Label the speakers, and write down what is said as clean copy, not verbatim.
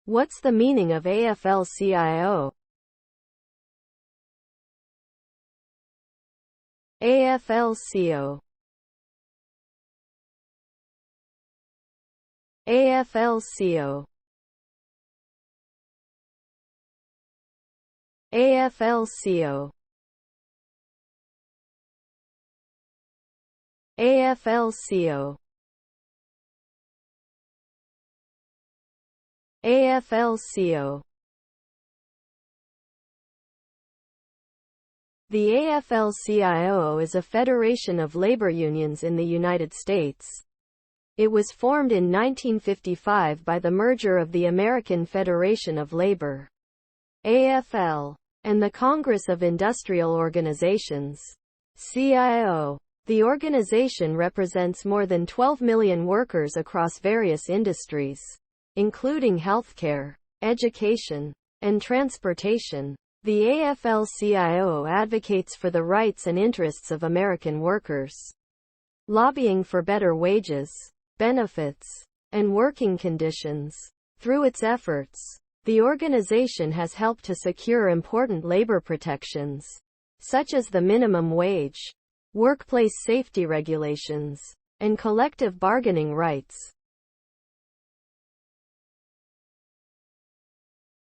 Speaker 1: What's the meaning of AFL-CIO? AFL-CIO. AFL-CIO. AFL-CIO. AFL-CIO. AFL-CIO. The AFL-CIO is a federation of labor unions in the United States. It was formed in 1955 by the merger of the American Federation of Labor, AFL, and the Congress of Industrial Organizations, CIO. The organization represents more than 12 million workers across various industries, including healthcare, education, and transportation. The AFL-CIO advocates for the rights and interests of American workers, lobbying for better wages, benefits, and working conditions. Through its efforts, the organization has helped to secure important labor protections, such as the minimum wage, workplace safety regulations, and collective bargaining rights.